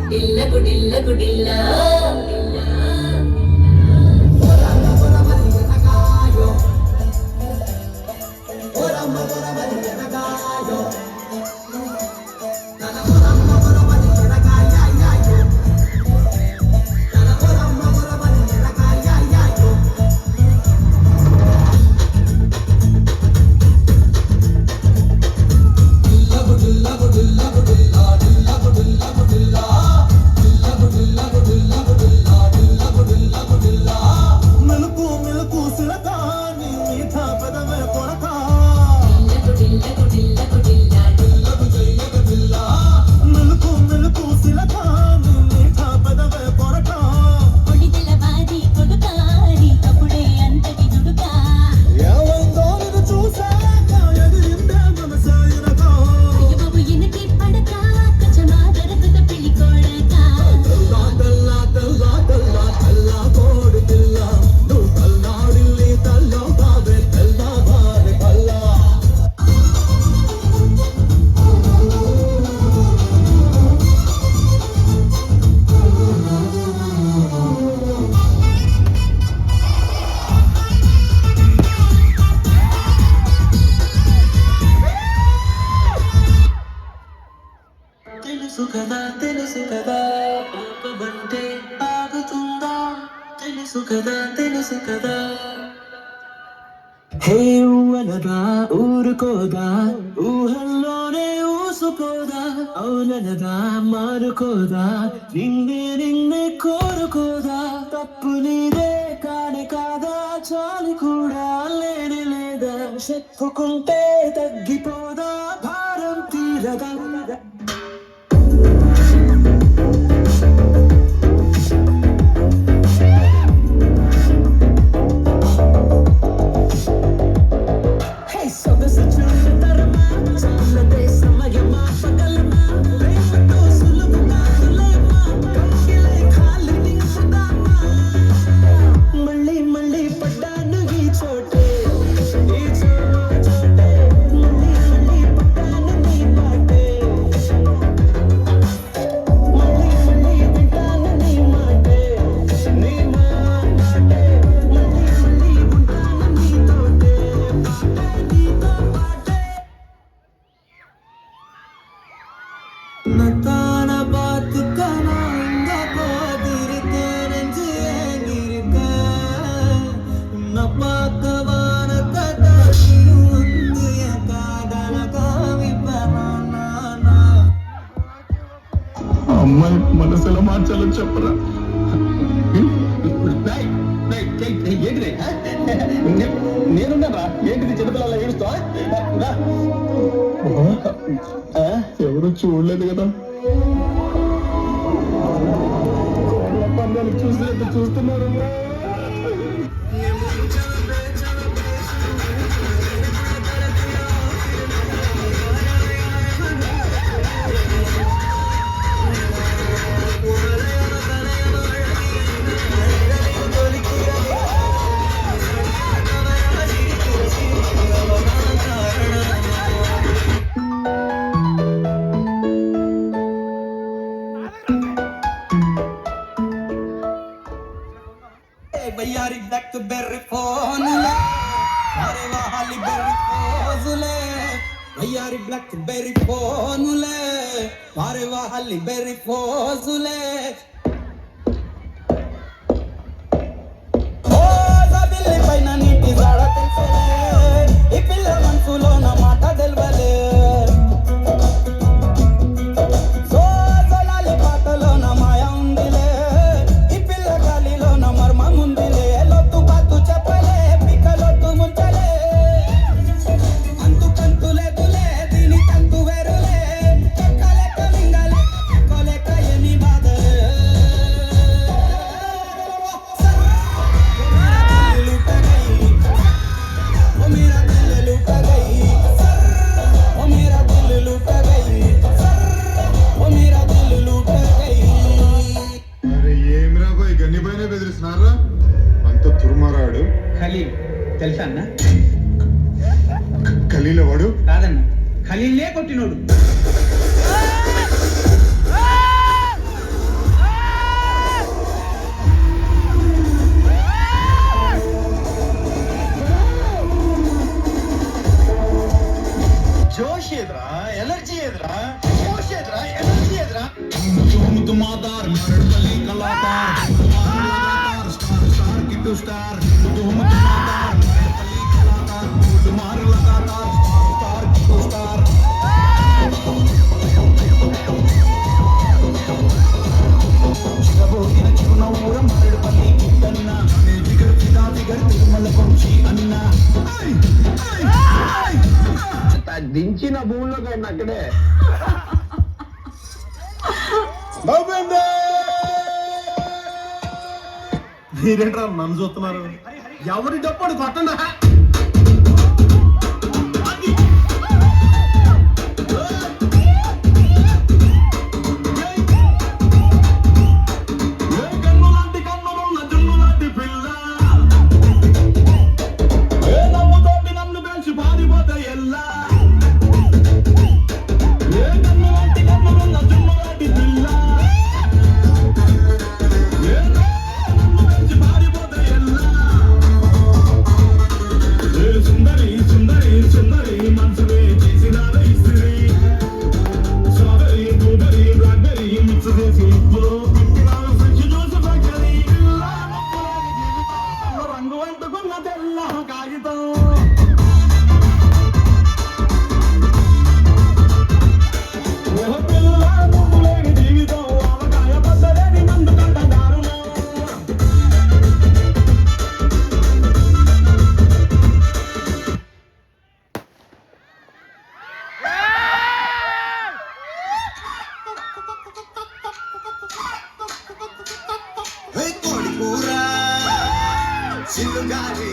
డిల్ల గుడిల్ల గుడిల్ల తెలుసు కదా కోపమంటే ఆగుతుందా తెలుసు కదా హే ఊహలదా ఊరుకోదా ఊహల్లోనే ఊసుకోదా అవునదా మారుకోదా నిన్నే కోరుకోదా తప్పు నీదే కాని కాదా చాలు కూడా లేని లేదా చెప్పుకుంటే తగ్గిపోదా భారం తీరదా అమ్మాయి మనసు ఎలా మార్చాలో చెప్పరా నేనున్నారా ఏంటిది చిన్నపిల్లల ఏడుస్తా ఎవరు చూడలేదు కదా పందాలు చూసినట్టు చూస్తున్నారు भैयारी ब्लैकबेरी फोन ले अरे वाली बेरी फोजले भैयारी ब्लैकबेरी फोन ले अरे वाली बेरी फोजले ओ जबिल्ली पैना नीटी जाड़ा तेलसले ई पिల్ల मनसुलो ना माटा देलवले సో జలాలి పాటలో నా మాయ ఉందిలే ఈ పిల్ల గాలిలో నా మర్మం ఉందిలే లొట్టు బాతు చెప్పలే పిక్కలొట్టు ముంచలే అంతు లేదులే దీని తంతు వేరులే చక్కలేక మింగలే కొలేక ఏమి బాధలే లూట గయి ఓ మేరా దిల్ లూట గయి ఓ మేరా దిల్ లూట గయి ఓ మేరా దిల్ లూట గయి అరే ఏమిరా పోయి గన్ని పైన బెదిరిస్తున్నారా అంత తురుమారాడు ఖలీల్ తెలుసా అన్న ఖలీల వాడు కాదన్న ఖలీలే కొట్టినోడు धमादार मरड़पल्ली कलाकार लगातार स्टार स्टार किट्टू स्टार धूम धमादार मरड़पल्ली कलाकार मार लगातार स्टार किट्टू स्टार చిరబోగిన చిరునవ్వుర మరడపల్లి కిట్టన్న నే జిగర్ ఫిదా జిగర్ తిరుమల వంశీ అన్న దించిన భూమిలోకి అయిన అక్కడే మీరేంట్రా నన్ను చూస్తున్నారు? ఎవరి డప్పుడు కొట్టండా? చిల్లుగాలి